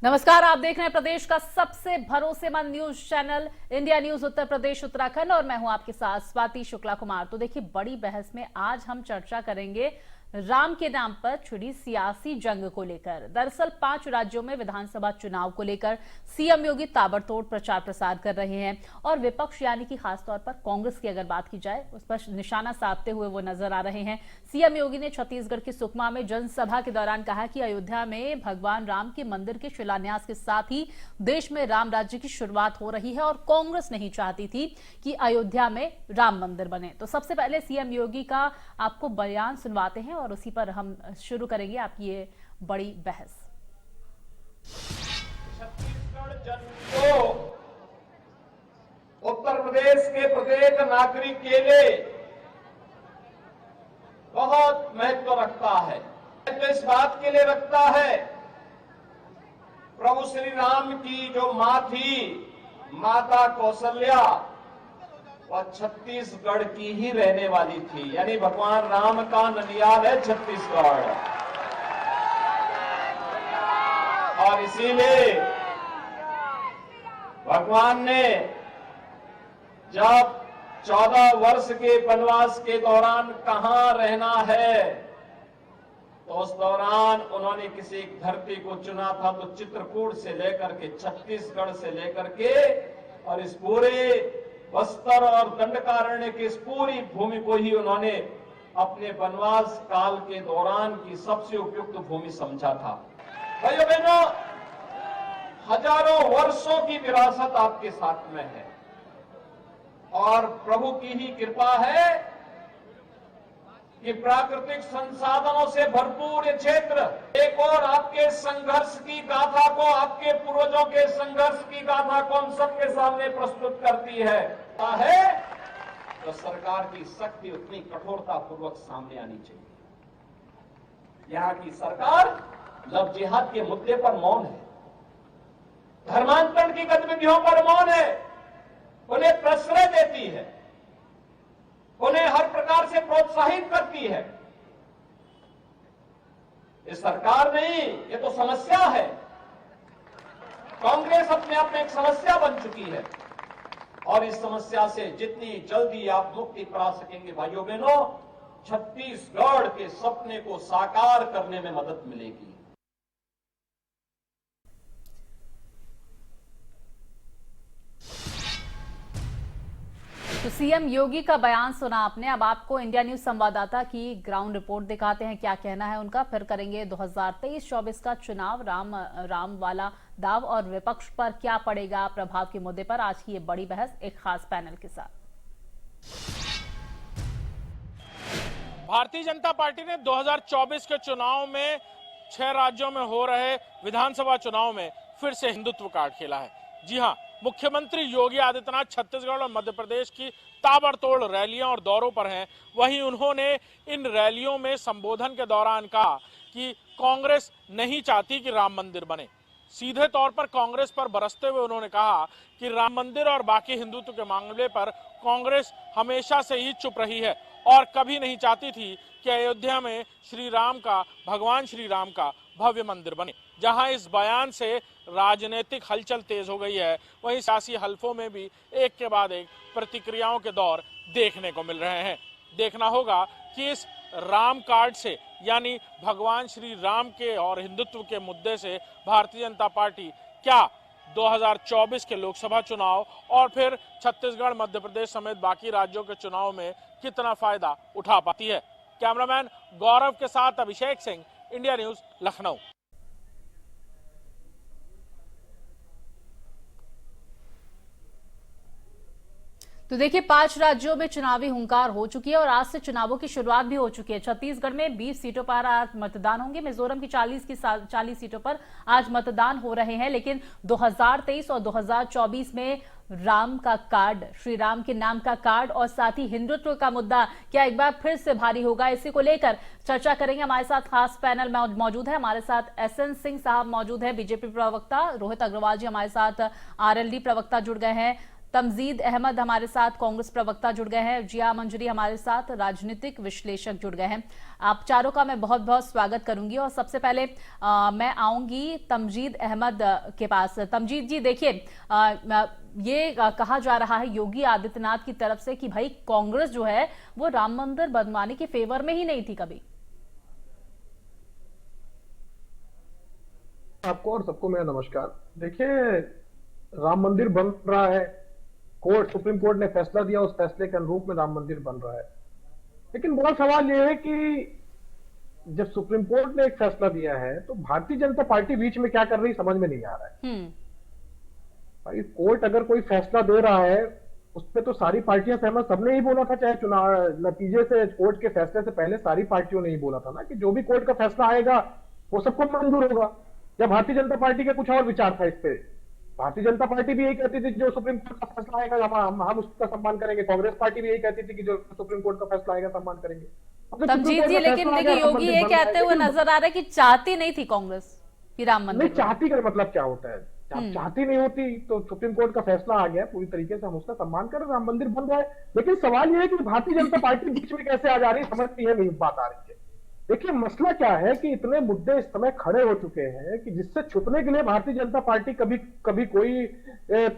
नमस्कार, आप देख रहे हैं प्रदेश का सबसे भरोसेमंद news channel India news Uttar Pradesh Uttarakhand और मैं हूं आपके साथ स्वाति शुक्ला कुमार। तो देखिए, बड़ी बहस में आज हम चर्चा करेंगे राम के नाम पर छिड़ी सियासी जंग को लेकर। दरअसल 5 राज्यों में विधानसभा चुनाव को लेकर सीएम योगी ताबड़तोड़ प्रचार प्रसार कर रहे हैं और विपक्ष यानी कि खासतौर पर कांग्रेस की अगर बात की जाए उस पर निशाना साधते हुए वो नजर आ रहे हैं। सीएम योगी ने छत्तीसगढ़ के सुकमा में जनसभा के दौरान कहा कि अयोध्या में भगवान राम के मंदिर के शिलान्यास के साथ ही देश में राम राज्य की शुरुआत हो रही है और कांग्रेस नहीं चाहती थी कि अयोध्या में राम मंदिर बने। तो सबसे पहले सीएम योगी का आपको बयान सुनवाते हैं और उसी पर हम शुरू करेंगे आपकी ये बड़ी बहस। छत्तीसगढ़ जन को उत्तर प्रदेश के प्रत्येक नागरिक के लिए बहुत महत्व रखता है। तो इस बात के लिए रखता है, प्रभु श्री राम की जो मां थी, माता कौशल्या, वह छत्तीसगढ़ की ही रहने वाली थी। यानी भगवान राम का ननियाल है छत्तीसगढ़। और इसीलिए भगवान ने जब 14 वर्ष के वनवास के दौरान कहां रहना है, तो उस दौरान उन्होंने किसी एक धरती को चुना था। तो चित्रकूट से लेकर के, छत्तीसगढ़ से लेकर के और इस पूरे बस्तर और दंडकारण्य की इस पूरी भूमि को ही उन्होंने अपने वनवास काल के दौरान की सबसे उपयुक्त भूमि समझा था। भाइयों बहनों, हजारों वर्षों की विरासत आपके साथ में है और प्रभु की ही कृपा है कि प्राकृतिक संसाधनों से भरपूर ये क्षेत्र एक और आपके संघर्ष की गाथा को, आपके पूर्वजों के संघर्ष की गाथा को हम सबके सामने प्रस्तुत करती है। तो सरकार की शक्ति उतनी कठोरता पूर्वक सामने आनी चाहिए। यहाँ की सरकार लव जिहाद के मुद्दे पर मौन है, धर्मांतरण की गतिविधियों पर मौन है, उन्हें प्रश्रय देती है, उन्हें हर प्रकार से प्रोत्साहित करती है। ये सरकार नहीं, ये तो समस्या है। कांग्रेस अपने आप में एक समस्या बन चुकी है और इस समस्या से जितनी जल्दी आप मुक्ति पा सकेंगे भाइयों बहनों, छत्तीसगढ़ के सपने को साकार करने में मदद मिलेगी। तो सीएम योगी का बयान सुना आपने। अब आपको इंडिया न्यूज संवाददाता की ग्राउंड रिपोर्ट दिखाते हैं, क्या कहना है उनका। फिर करेंगे 2023-24 का चुनाव, राम वाला दाव और विपक्ष पर क्या पड़ेगा प्रभाव के मुद्दे पर आज की ये बड़ी बहस एक खास पैनल के साथ। भारतीय जनता पार्टी ने 2024 के चुनाव में 6 राज्यों में हो रहे विधानसभा चुनाव में फिर से हिंदुत्व कार्ड खेला है। जी हां, मुख्यमंत्री योगी आदित्यनाथ छत्तीसगढ़ और मध्य प्रदेश की ताबड़तोड़ रैलियां और दौरों पर हैं। वहीं उन्होंने इन रैलियों में संबोधन के दौरान कहा कि कांग्रेस नहीं चाहती कि राम मंदिर बने। सीधे तौर पर कांग्रेस पर बरसते हुए उन्होंने कहा कि राम मंदिर और बाकी हिंदुत्व के मामले पर कांग्रेस हमेशा से ही चुप रही है और कभी नहीं चाहती थी कि अयोध्या में भगवान श्री राम का भव्य मंदिर बने। जहां इस बयान से राजनीतिक हलचल तेज हो गई है, वहीं सियासी हलफों में भी एक के बाद एक प्रतिक्रियाओं के दौर देखने को मिल रहे हैं। देखना होगा कि इस राम कार्ड से, यानी भगवान श्री राम के और हिंदुत्व के मुद्दे से भारतीय जनता पार्टी क्या 2024 के लोकसभा चुनाव और फिर छत्तीसगढ़, मध्य प्रदेश समेत बाकी राज्यों के चुनाव में कितना फायदा उठा पाती है। कैमरामैन गौरव के साथ अभिषेक सिंह, इंडिया न्यूज, लखनऊ। तो देखिए, 5 राज्यों में चुनावी हुंकार हो चुकी है और आज से चुनावों की शुरुआत भी हो चुकी है। छत्तीसगढ़ में 20 सीटों पर आज मतदान होंगे। मिजोरम की 40 सीटों पर आज मतदान हो रहे हैं। लेकिन 2023 और 2024 में राम का कार्ड, श्री राम के नाम का कार्ड और साथ ही हिंदुत्व का मुद्दा क्या एक बार फिर से भारी होगा, इसी को लेकर चर्चा करेंगे। हमारे साथ खास पैनल मौजूद है। हमारे साथ एसएन सिंह साहब मौजूद है, बीजेपी प्रवक्ता। रोहित अग्रवाल जी हमारे साथ आरएलडी प्रवक्ता जुड़ गए हैं। तमजीद अहमद हमारे साथ कांग्रेस प्रवक्ता जुड़ गए हैं, जिया मंजरी हमारे साथ राजनीतिक विश्लेषक जुड़ गए हैं। आप चारों का मैं बहुत बहुत स्वागत करूंगी और सबसे पहले मैं आऊंगी तमजीद अहमद के पास। तमजीद जी, देखिए ये कहा जा रहा है योगी आदित्यनाथ की तरफ से कि भाई कांग्रेस जो है वो राम मंदिर बनवाने के फेवर में ही नहीं थी कभी। आपको और सबको मेरा नमस्कार। देखिए, राम मंदिर बन रहा है, सुप्रीम कोर्ट ने फैसला दिया, उस फैसले के अनुरूप में राम मंदिर बन रहा है। लेकिन बड़ा सवाल यह है कि जब सुप्रीम कोर्ट ने एक फैसला दिया है तो भारतीय जनता पार्टी बीच में क्या कर रही समझ में नहीं आ रहा है। भाई, कोर्ट अगर कोई फैसला दे रहा है उस पर तो सारी पार्टियां सहमत, सबने ही बोला था, चाहे चुनाव नतीजे से कोर्ट के फैसले से पहले सारी पार्टियों ने ही बोला था ना कि जो भी कोर्ट का फैसला आएगा वो सबको मंजूर होगा। या भारतीय जनता पार्टी का कुछ और विचार था इस पे? भारतीय जनता पार्टी भी यही कहती थी जो सुप्रीम कोर्ट का फैसला आएगा हम उसका सम्मान करेंगे। कांग्रेस पार्टी भी यही कहती थी कि जो सुप्रीम कोर्ट का फैसला आएगा सम्मान करेंगे। तमजीद जी, लेकिन देखिए योगी ये कहते हुए नजर आ रहा है कि चाहती नहीं थी कांग्रेस कि राम मंदिर। नहीं चाहती का मतलब क्या होता है? चाहती नहीं होती तो सुप्रीम कोर्ट का फैसला आ गया, पूरी तरीके से हम उसका सम्मान करें, राम मंदिर बन रहा है। लेकिन सवाल यह है कि भारतीय जनता पार्टी बीच में कैसे आ जा रही है, समझ नहीं बात आ रही है। देखिए, मसला क्या है कि इतने मुद्दे इस समय खड़े हो चुके हैं कि जिससे छुपने के लिए भारतीय जनता पार्टी कभी कोई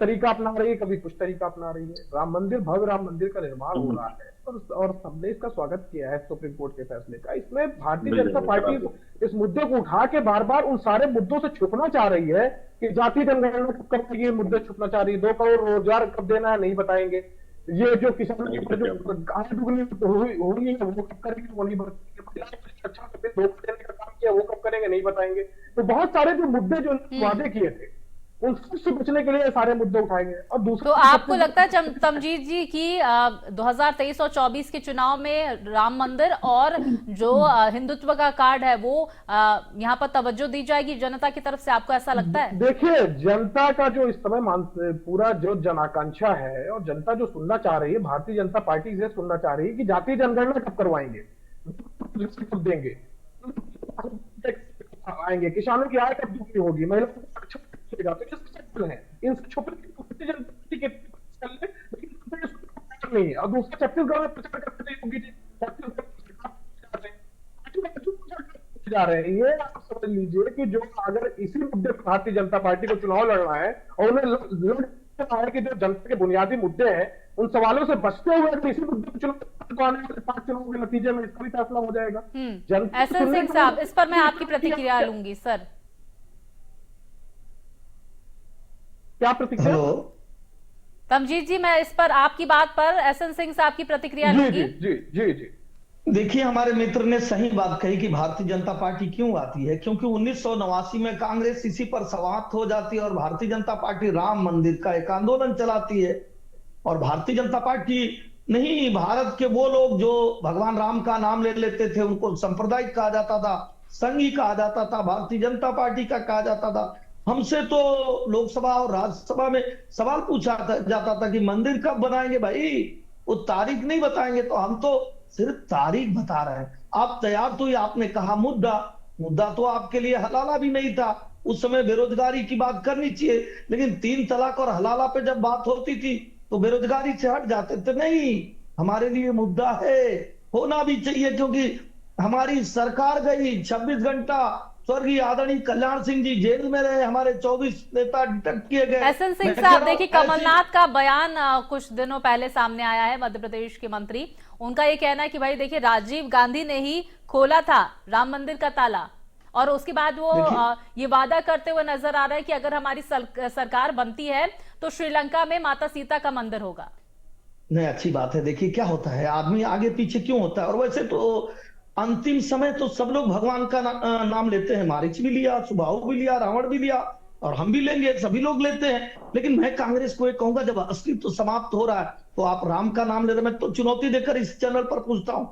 तरीका अपना रही है, कभी कुछ तरीका अपना रही है। राम मंदिर, भव्य राम मंदिर का निर्माण हो रहा है और सबने इसका स्वागत किया है सुप्रीम कोर्ट के फैसले का। इसमें भारतीय जनता पार्टी इस मुद्दे को उठा के बार बार उन सारे मुद्दों से छुपना चाह रही है कि जाति जनगणना कब करवाएगी, मुद्दे छुपना चाह रही है। 2 करोड़ रोजगार कब देना है नहीं बताएंगे। ये जो किसानों की जो गाय दुगनी हो रही है वो कब करेंगे, वो नहीं बताएंगे। अच्छा देने का काम किया वो कब करेंगे नहीं बताएंगे। तो बहुत सारे जो मुद्दे जो वादे किए थे उन सबसे बचने के लिए सारे मुद्दे उठाएंगे। और दूसरा, तो आपको लगता है तमजीद जी की 2023 और 24 के चुनाव में राम मंदिर और जो हिंदुत्व का कार्ड है वो यहाँ पर तवज्जो दी जाएगी जनता की तरफ से, आपको ऐसा लगता है? देखिए, जनता का जो इस समय पूरा जो जन आकांक्षा है और जनता जो सुनना चाह रही है, भारतीय जनता पार्टी से सुनना चाह रही है कि जातीय जनगणना कब करवाएंगे, कब देंगे, आएंगे, किसानों की आय कब दुगनी होगी, महिलाओं को तो है। इन नहीं है। और दूसरा, छत्तीसगढ़ में प्रचार करते होगी जा रहे हैं। ये आप समझ लीजिए कि जो अगर इसी मुद्दे पर भारतीय जनता पार्टी को चुनाव लड़ना है और उन्हें लड़ना है कि जो जनता के बुनियादी मुद्दे हैं उन सवालों से बचते हुए अगर इसी मुद्दे पर चुनाव आने वाले 5 चुनाव के नतीजे में इसका भी फैसला हो जाएगा। एसएन सिंह साहब, इस पर मैं आपकी प्रतिक्रिया लूंगी। सर, क्या प्रतिक्रिया? तमजीद जी, मैं इस पर आपकी बात पर एसएन सिंह साहब की प्रतिक्रिया लूंगी। जी। देखिए, हमारे मित्र ने सही बात कही कि भारतीय जनता पार्टी क्यों आती है, क्योंकि 1989 में कांग्रेस इसी पर समाप्त हो जाती है और भारतीय जनता पार्टी राम मंदिर का एक आंदोलन चलाती है। और भारतीय जनता पार्टी नहीं, भारत के वो लोग जो भगवान राम का नाम ले लेते थे उनको सांप्रदायिक कहा जाता था, संघी कहा जाता था, भारतीय जनता पार्टी का कहा जाता था। हमसे तो लोकसभा और राज्यसभा में सवाल पूछा जाता था कि मंदिर कब बनाएंगे। भाई, वो तारीख नहीं बताएंगे तो हम तो सिर्फ तारीख बता रहे हैं। आप तैयार तो ही, आपने कहा मुद्दा तो आपके लिए हलाला भी नहीं था। उस समय बेरोजगारी की बात करनी चाहिए, लेकिन 3 तलाक और हलाला पे जब बात होती थी तो बेरोजगारी से हट जाते थे। नहीं, हमारे लिए मुद्दा है, होना भी चाहिए, क्योंकि हमारी सरकार गई 26 घंटा, स्वर्गीय आदरणीय कल्याण सिंह जी जेल में रहे, हमारे 24 नेता डिटेक्ट किए गए। एसएन सिंह साहब, देखिए कमलनाथ का बयान कुछ दिनों पहले सामने आया है, मध्य प्रदेश के मंत्री, उनका ये कहना है कि भाई देखिए राजीव गांधी ने ही खोला था राम मंदिर का ताला, और उसके बाद वो ये वादा करते हुए नजर आ रहा है कि अगर हमारी सरकार बनती है तो श्रीलंका में माता सीता का मंदिर होगा। नहीं, अच्छी बात है। देखिए क्या होता है, आदमी आगे पीछे क्यों होता है। और वैसे तो अंतिम समय तो सब लोग भगवान का नाम लेते हैं। मारीच भी लिया, सुबाहु भी लिया, रावण भी लिया, और हम भी लेंगे, सभी लोग लेते हैं। लेकिन मैं कांग्रेस को एक कहूंगा, जब अस्तित्व समाप्त हो रहा है तो आप राम का नाम ले रहे। मैं तो चुनौती देकर इस चैनल पर पूछता हूं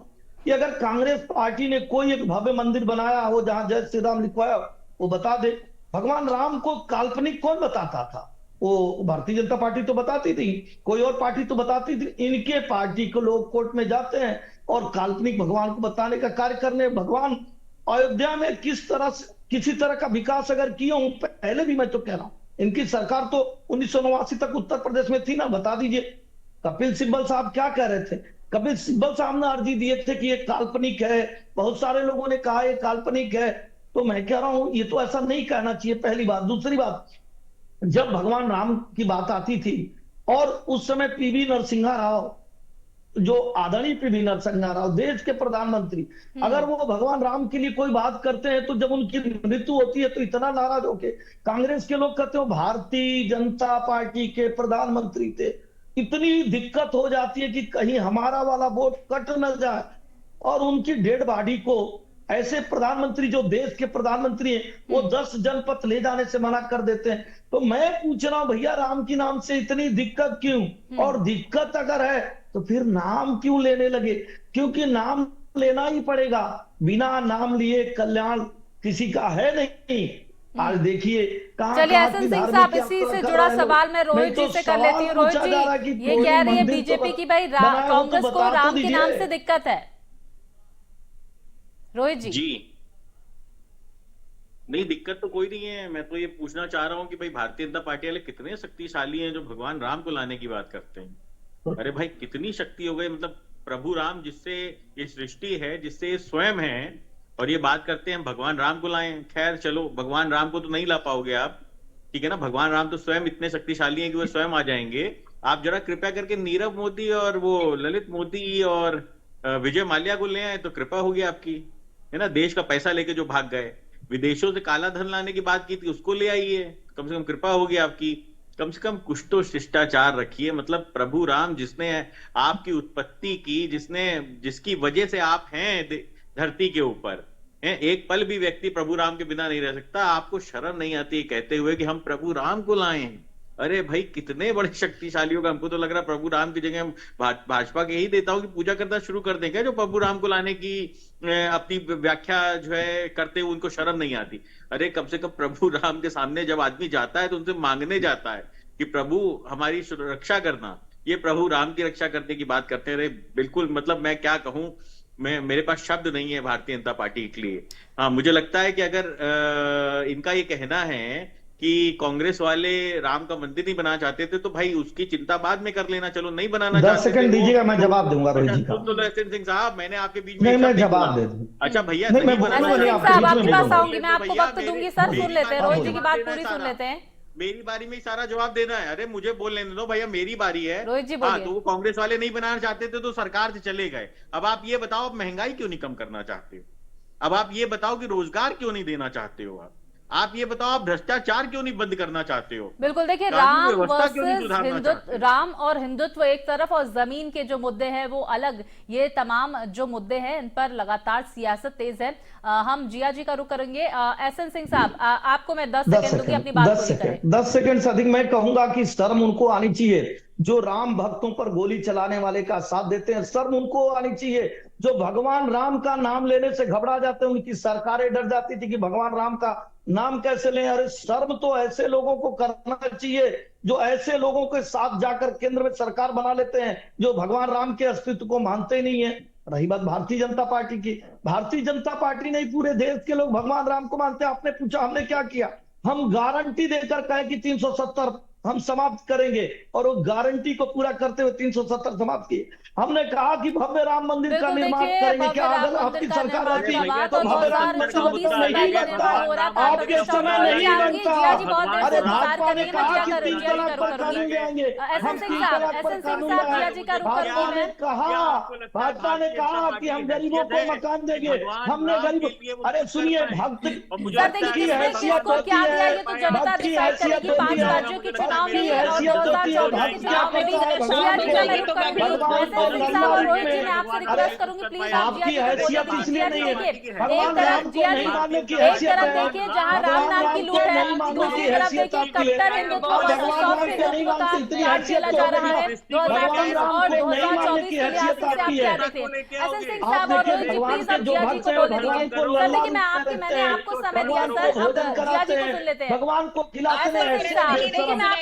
कि अगर कांग्रेस पार्टी ने कोई एक भव्य मंदिर बनाया हो जहां जय श्री राम लिखवाया, वो बता दे। भगवान राम को काल्पनिक कौन बताता था? वो भारतीय जनता पार्टी तो बताती थी, कोई और पार्टी तो बताती थी। इनके पार्टी को लोग कोर्ट में जाते हैं और काल्पनिक भगवान को बताने का कार्य करने। भगवान अयोध्या में किस तरह से किसी तरह का विकास अगर किया हूं, पहले भी मैं तो कह रहा हूं इनकी सरकार तो 1989 तक उत्तर प्रदेश में थी ना, बता दीजिए। कपिल सिब्बल साहब क्या कह रहे थे? कपिल सिब्बल साहब ने अर्जी दिए थे कि ये काल्पनिक है, बहुत सारे लोगों ने कहा ये काल्पनिक है। तो मैं कह रहा हूं ये तो ऐसा नहीं कहना चाहिए, पहली बात। दूसरी बात, जब भगवान राम की बात आती थी और उस समय पीवी नरसिम्हा राव, जो आदरणीय पीवी नरसिम्हा राव देश के प्रधानमंत्री, अगर वो भगवान राम के लिए कोई बात करते हैं तो जब उनकी मृत्यु होती है तो इतना नाराज होके कांग्रेस के लोग कहते हो भारतीय जनता पार्टी के प्रधानमंत्री थे। इतनी दिक्कत हो जाती है कि कहीं हमारा वाला वोट कट न जाए, और उनकी डेड बॉडी को ऐसे प्रधानमंत्री जो देश के प्रधानमंत्री हैं वो 10 जनपद ले जाने से मना कर देते हैं। तो मैं पूछ रहा हूं भैया, राम की नाम से इतनी दिक्कत क्यों? और दिक्कत अगर है तो फिर नाम क्यों लेने लगे? क्योंकि नाम लेना ही पड़ेगा, बिना नाम लिए कल्याण किसी का है नहीं। आज देखिए चलिए एहसन सिंह साहब, इसी से जुड़ा सवाल मैं रोहित जी से कर लेती हूँ। रोहित जी, ये कह रही है बीजेपी की भाई कांग्रेस को राम के नाम से दिक्कत है। रोहित जी नहीं, दिक्कत तो कोई नहीं है। मैं तो ये पूछना चाह रहा हूँ कि भाई भारतीय जनता पार्टी वाले कितने शक्तिशाली हैं जो भगवान राम को लाने की बात करते हैं। अरे भाई कितनी शक्ति हो गई, मतलब प्रभु राम जिससे ये सृष्टि है, जिससे ये स्वयं है, और ये बात करते हैं भगवान राम को लाएं। खैर चलो, भगवान राम को तो नहीं ला पाओगे आप, ठीक है ना। भगवान राम तो स्वयं इतने शक्तिशाली हैं कि वो स्वयं आ जाएंगे। आप जरा कृपया करके नीरव मोदी और वो ललित मोदी और विजय माल्या को ले आए तो कृपा होगी आपकी, है ना। देश का पैसा लेके जो भाग गए, विदेशों से काला धन लाने की बात की थी, उसको ले आइए, कम से कम कृपा होगी आपकी। कम से कम कुछ तो शिष्टाचार रखिए। मतलब प्रभु राम जिसने आपकी उत्पत्ति की, जिसकी वजह से आप हैं धरती के ऊपर, हैं, एक पल भी व्यक्ति प्रभु राम के बिना नहीं रह सकता। आपको शर्म नहीं आती कहते हुए कि हम प्रभु राम को लाए हैं? अरे भाई कितने बड़े शक्तिशाली होगा। हमको तो लग रहा प्रभु राम की जगह भाजपा के यही देता हूं कि पूजा करना शुरू कर देंगे, जो प्रभु राम को लाने की अपनी व्याख्या जो है करते हुए उनको शर्म नहीं आती। अरे कम से कम प्रभु राम के सामने जब आदमी जाता है तो उनसे मांगने जाता है कि प्रभु हमारी रक्षा करना। ये प्रभु राम की रक्षा करने की बात करते रहे। बिल्कुल, मतलब मैं क्या कहूं, मेरे पास शब्द नहीं है भारतीय जनता पार्टी के लिए। हाँ, मुझे लगता है कि अगर इनका ये कहना है कि कांग्रेस वाले राम का मंदिर नहीं बनाना चाहते थे तो भाई उसकी चिंता बाद में कर लेना। चलो नहीं बनाना 10 सेकंड दीजिएगा, मैं जवाब दूंगा रोहित जी का। तो एहसन सिंह साहब, मैंने आपके बीच में नहीं, मैं जवाब दे दूं। अच्छा भैया, एहसन सिंह साहब आपके पास आऊंगी, मैं आपको वक्त दूंगी सर, सुन लेते हैं रोहित जी की बात पूरी सुन लेते हैं। मेरी बारी में ही सारा जवाब देना है? अरे मुझे बोल लेने दो भैया, मेरी बारी है। रोहित जी हाँ, तो वो कांग्रेस वाले नहीं बनाना चाहते थे तो सरकार से चले गए। अब आप ये बताओ, आप महंगाई क्यों नहीं कम करना चाहते हो? अब आप ये बताओ कि रोजगार क्यों नहीं देना चाहते हो? आप ये बताओ, आप भ्रष्टाचार क्यों नहीं बंद करना चाहते हो? बिल्कुल, देखिए राम और हिंदुत्व एक तरफ और जमीन के जो मुद्दे हैं वो अलग, ये तमाम जो मुद्दे हैं इन पर लगातार सियासत तेज है। हम जिया जी का रुख करेंगे। एहसन सिंह साहब, आपको मैं 10 सेकंड दूंगी अपनी बात पूरी करें। 10 सेकंड से अधिक मैं कहूंगा कि शर्म उनको आनी चाहिए जो राम भक्तों पर गोली चलाने वाले का साथ देते हैं। शर्म उनको आनी चाहिए जो भगवान राम का नाम लेने से घबरा जाते हैं। उनकी सरकारें डर जाती थी कि भगवान राम का नाम कैसे लें। अरे शर्म तो ऐसे लोगों को करना चाहिए जो ऐसे लोगों के साथ जाकर केंद्र में सरकार बना लेते हैं, जो भगवान राम के अस्तित्व को मानते ही नहीं है। रही बात भारतीय जनता पार्टी की, भारतीय जनता पार्टी नहीं, पूरे देश के लोग भगवान राम को मानते हैं। आपने पूछा हमने क्या किया? हम गारंटी देकर कहे कि 370 हम समाप्त करेंगे, और वो गारंटी को पूरा करते हुए 370 समाप्त किए। हमने कहा कि भव्य राम मंदिर का निर्माण करेंगे। क्या अगर आपकी सरकार आती तो भव्य राम मंदिर नहीं बनता? आपके समय नहीं बनता। अरे भाजपा ने कहा कि 3 तलाक पर कानून ले आएंगे, हम 3 तलाक पर कानून लाए। भाजपा ने कहा कि हम गरीबों को मकान देंगे, हमने गरीब, अरे सुनिए, भक्त की हैसियत होती है, भक्त की हैसियत होती है, आपकी हैसियत होती है, भक्त क्या करता है भगवान आपकी हैसियत इसलिए नहीं है, भगवान राम को नहीं मानने की हैसियत है, भगवान राम को नहीं मानने की हैसियत आपकी है, भगवान राम को नहीं मानते इतनी हैसियत तो भगवान राम को नहीं मानने की हैसियत आपकी है। आप देखिए भगवान के जो भक्त है भगवान को भोजन कराते हैं, भगवान को खिलाते हैं, ऐसे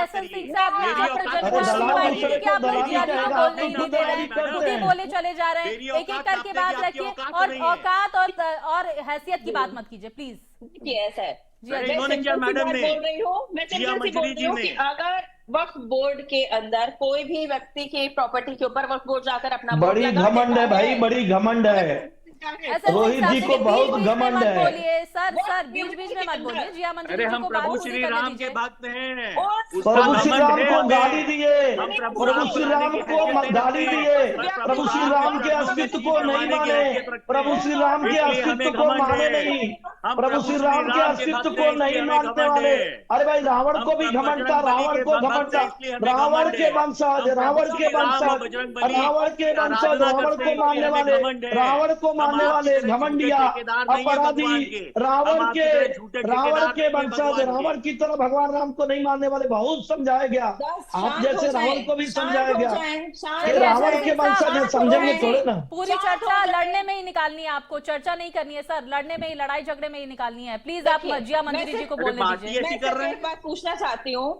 फैसल सिंह साहब ने मेरी आप औकात जनता नहीं की है। पार्टी मेरी की आप लोग दलाली जियादी को करेगा, बोलने ही आप नहीं दे रहे हैं, दलाली खुद ही करते बोले चले जा रहे हैं। मेरी एक एक औकात करके आपने बात की, आपकी रखिए औकात और नहीं है। औकात और हैसियत की बात मत कीजिए प्लीज। देखिए ऐसा है, जी, अरे मैं इन्होंने क्या सिंपल सी मैडम बात ने? बोल रही हूँ, मैं जिया सिंपल सी बोल मंजरी रही हूँ जी कि ने। अगर वक्फ बोर्ड के अंदर कोई भी व्यक्ति की प्रॉपर्टी के ऊपर वक्फ बोर्ड जाकर अपना बोर्ड बड़ी लगा घमंड देता है भाई, बड़ी घमंड है। एसएन रोहित सिंह साहब, जी को देखिए, बहुत बीच-बीच में घमंड मत है। बोलिए सर, बीच-बीच में मत बोलिए। जिया मंत्री अरे जी हम को बात प्रभु पूरी श्री करने राम के दीजिए। भक्त हैं, प्रभु उसका श्री घमंड राम है को हमें। गाली दिए, हम प्रभु श्री राम को गाली दिए, प्रभु श्री राम के अस्तित्व को नहीं माने, प्रभु श्री राम के अस्तित्व को माने नहीं, प्रभु श्री राम के अस्तित्व को नहीं मानने वाले। अरे भाई, रावण को भी घमंड था, रावण को घमंड था, रावण के वंशज, रावण के वंशज, रावण के वंशज, रावण को मानने वाले, रावण को मानने वाले घमंडिया, अपराधी, रावण के वंशज, रावण की तरह भगवान राम को नहीं मानने वाले बहुत समझाया गया। आप जैसे रावण को भी समझाया गया कि रावण के वंशज है, समझेंगे थोड़े ना। पूरी चर्चा लड़ने में ही निकालनी है आपको, चर्चा नहीं करनी है सर, लड़ने में ही, लड़ाई झगड़े में ही निकालनी है। प्लीज आप जिया मंत्री जी को बोलने दीजिए। मैं सिर्फ एक बात पूछना चाहती हूँ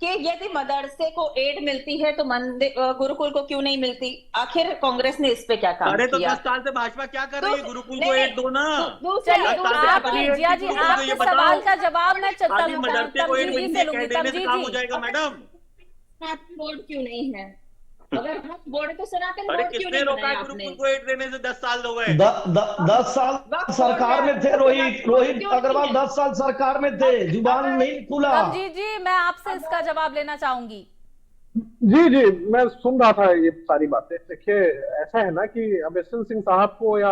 कि यदि मदरसे को एड मिलती है तो मंदिर गुरुकुल को क्यों नहीं मिलती? आखिर कांग्रेस ने इस पे क्या काम अरे तो किया? 10 साल से भाजपा क्या कर रही है? गुरुकुल को नहीं, एड दो ना। चलिए, दूसरा आपकी जिया जी, आपके सवाल का जवाब मैं खाली मदरसे को एड तमजीद जी से लूंगी। देने से तमजीद काम हो जी, जाएगा मैडम। सनातन बोर्ड क्यों नहीं है? अगर वक्फ बोर्ड है तो सनातन अरे बोर्ड क्यों किसने नहीं रोका बनाया है आपने? गुरुकुल को एड देने से? 10 साल हो गए। 10 साल सरकार में थे रोहित अग्रवाल, 10 साल सरकार में थे, जुबान नहीं खुला। तमजीद जी, मैं आपसे इसका जवाब लेना चाहूंगी। जी जी, मैं सुन रहा था ये सारी बातें। देखिए, ऐसा है ना कि अब एसएन सिंह साहब को या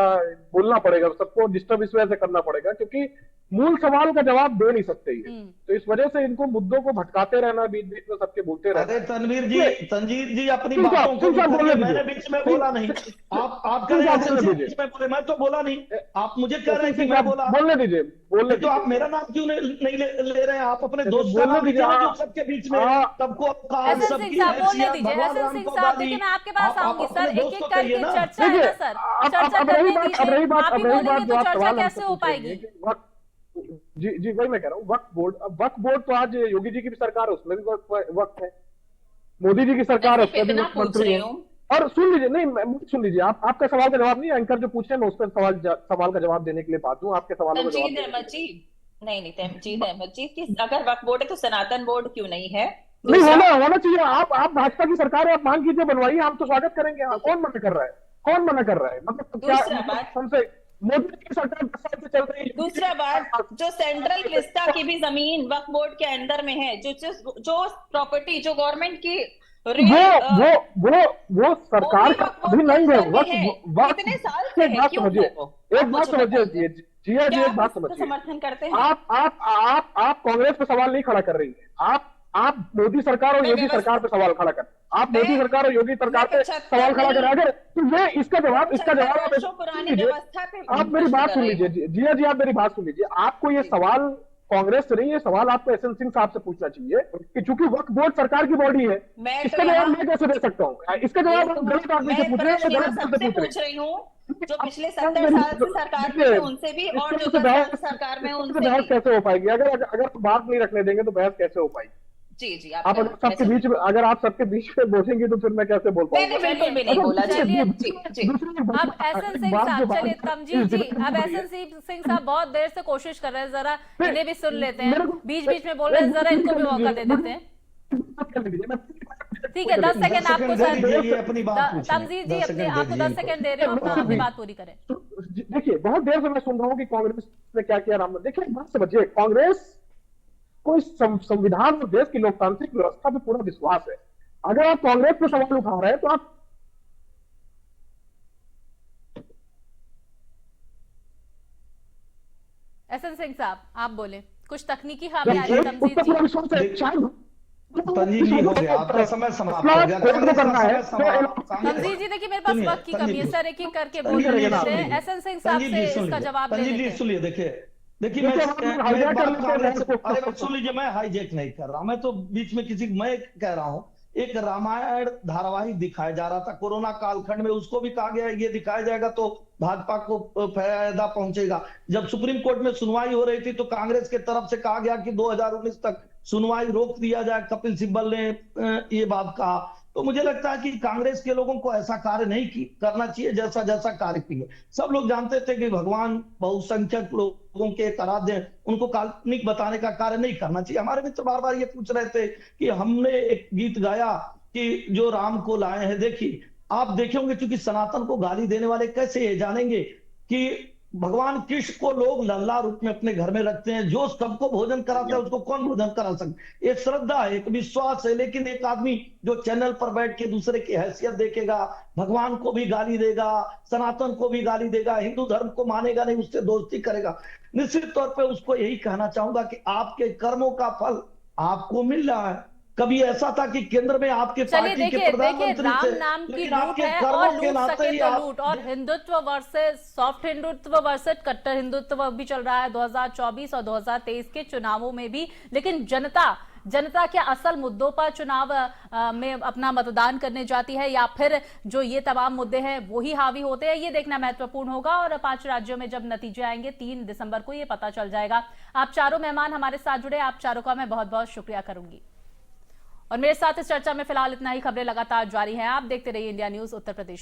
बोलना पड़ेगा, सबको डिस्टर्ब इस वजह से करना पड़ेगा क्योंकि मूल सवाल का जवाब दे नहीं सकते ये। तो इस वजह से इनको मुद्दों को भटकाते रहना, बीच बीच में सबके बोलते रहना। अरे तनवीर जी, तंजीर जी अपनी सिंह बातों साहब, को सिंह साहब बोलिए, बोलने मैंने दीजिए। बीच में बोला नहीं। आप कह सिंह रहे साहब हैं बोलने बीच में बोले, मैं तो बोला नहीं। आप मुझे कह रहे हैं कि मैं बोला, बोलने दीजिए, बोलने तो आप मेरा नाम क्यों नहीं ले रहे हैं? आप अपने देखिए, दोस्त का बोलने नाम लीजिए दीजिए, जो सबके बीच में हाँ। सबको एसएन सिंह सबकी साहब बोलने हैसियत, दीजिए। भगवान एसएन राम सिंह को साहब, गाली। देखिए, मैं आपके पास आप आऊंगी अपने सर, एक दोस्त एक को करके कहिए ना। चर्चा है ना सर, चर्चा अब रही करने बात दीजिए। आप ही बोलेंगे तो चर्चा कैसे हो पाएगी? जी जी, वही मैं कह रहा हूँ। वक्फ बोर्ड तो आज योगी जी की भी सरकार है, उसमें भी वक्त है। मोदी जी की सरकार है, उसमें भी वक्त मंत्री है। और सुन लीजिए, नहीं सुन लीजिए, आपका सवाल का जवाब नहीं, एंकर जो पूछे मैं उस पर सवाल का जवाब देने के लिए बात हूँ, आपके सवालों का जवाब। नहीं तंजीद अहमद जी कि अगर वक्फ बोर्ड है तो सनातन बोर्ड क्यों नहीं है? नहीं, होना चाहिए। आप भाजपा की सरकार है, आप मांग कीजिए, बनवाइए, हम तो स्वागत करेंगे। कौन मना कर रहा है? कौन मना कर रहा है? मतलब क्या हमसे मोदी की सरकार 10 साल से चल रही है। दूसरा बात, जो सेंट्रल क्लिस्टा की भी जमीन वक्फ बोर्ड के अंदर में है, जो प्रॉपर्टी जो गवर्नमेंट की वो सरकार का अभी नहीं है। कितने साल से है? क्यों है वो? एक बात समझिए जिया जी, एक बात समझिए। समर्थन करते हैं आप कांग्रेस पे सवाल नहीं खड़ा कर रही है। आप मोदी सरकार और योगी सरकार पे सवाल खड़ा कर, आप मोदी सरकार और योगी सरकार पे सवाल खड़ा कर, अगर तो ये इसका जवाब आप मेरी बात सुन लीजिए जिया जी, आप मेरी बात सुन लीजिए। आपको ये सवाल कांग्रेस से नहीं, ये सवाल आपको एसएन सिंह साहब से पूछना चाहिए कि चूंकि वक्फ बोर्ड सरकार की बॉडी है, इसका जवाब मैं कैसे दे सकता हूँ? इसका जवाब आप गलत आदमी से पूछ रहे हैं, पूछ रही हूँ जो पिछले 70 साल से सरकार में उनसे भी, और जो 10 साल सरकार में उनसे बहस कैसे हो पाएगी? अगर बात नहीं रखने देंगे तो बहस कैसे हो पाएगी? जी आप सबके बीच में, अगर आप सबके बीच में बोलेंगे तो फिर मैं कैसे बोल पाऊंगा? मैंने बिल्कुल भी नहीं बोला। चलिए अब एसएन सिंह साहब, चलिए तमजीद जी, अब एसएन सिंह साहब बहुत देर से कोशिश कर रहे हैं, जरा इन्हें भी सुन लेते हैं। बीच बीच में बोल रहे हैं, जरा इनको भी मौका दे देते हैं। ठीक है, 10 सेकंड आपको सर, तमजीद जी अपनी, आपको 10 सेकंड दे रहे हो, अपनी बात पूरी करें। देखिए, बहुत देर से मैं सुन रहा हूँ कि कांग्रेस ने क्या किया। राम, देखिए एक बात समझिए, कांग्रेस को इस संविधान और देश की लोकतांत्रिक व्यवस्था पे पूरा विश्वास है। अगर आप कांग्रेस पे सवाल उठा रहे हैं तो आप एसएन सिंह साहब, आप बोले कुछ तकनीकी खामी आ रही है। तमजीद जी हो गया, आपका समय समाप्त हो गया। तमजीद जी, देखिए मेरे पास वक्त की कमी है सर, एक एक करके बोल रहे हैं। एसएन सिंह साहब से इसका जवाब ले लेते हैं। सुनिए, देखिए मैं सुन लीजिए, मैं हाईजैक नहीं कर रहा, मैं तो बीच में मैं कह रहा हूँ एक रामायण धारावाहिक दिखाया जा रहा था कोरोना कालखंड में, उसको भी कहा गया ये दिखाया जाएगा तो भाजपा को फायदा पहुंचेगा। जब सुप्रीम कोर्ट में सुनवाई हो रही थी तो कांग्रेस के तरफ से कहा गया कि 2019 तक सुनवाई रोक दिया जाए, कपिल सिब्बल ने ये बात कहा। तो मुझे लगता है कि कांग्रेस के लोगों को ऐसा कार्य नहीं करना चाहिए जैसा कार्य किए। सब लोग जानते थे कि भगवान बहुसंख्यक लोगों के एक आराध्य हैं, उनको काल्पनिक बताने का कार्य नहीं करना चाहिए। हमारे मित्र बार बार ये पूछ रहे थे कि हमने एक गीत गाया कि जो राम को लाए हैं। देखिए, आप देखेंगे क्योंकि सनातन को गाली देने वाले कैसे जानेंगे कि भगवान कृष्ण को लोग लल्ला रूप में अपने घर में रखते हैं, जो सबको भोजन कराता है उसको कौन भोजन करा सकता? एक श्रद्धा है, एक विश्वास है। लेकिन एक आदमी जो चैनल पर बैठ के दूसरे की हैसियत देखेगा, भगवान को भी गाली देगा, सनातन को भी गाली देगा, हिंदू धर्म को मानेगा नहीं, उससे दोस्ती करेगा, निश्चित तौर पे उसको यही कहना चाहूंगा कि आपके कर्मों का फल आपको मिल रहा है। कभी ऐसा था कि केंद्र में आपके चलिए पार्टी के देखिए प्रधानमंत्री राम थे, नाम की लेकिन लूट आपके है कर्मों और के लूट नाते सके ही तो आप लूट, और Hindutva versus soft Hindutva versus कट्टर हिंदुत्व भी चल रहा है 2024 और 2023 के चुनावों में भी। लेकिन जनता क्या असल मुद्दों पर चुनाव में अपना मतदान करने जाती है, या फिर जो ये तमाम मुद्दे हैं वो ही हावी होते हैं, ये देखना महत्वपूर्ण होगा। और 5 राज्यों में जब नतीजे आएंगे 3 दिसंबर को ये पता चल जाएगा। आप चारों मेहमान हमारे साथ जुड़े, आप चारों का मैं बहुत बहुत शुक्रिया करूंगी। और मेरे साथ इस चर्चा में फिलहाल इतना ही। खबरें लगातार जारी हैं, आप देखते रहिए इंडिया न्यूज उत्तर प्रदेश।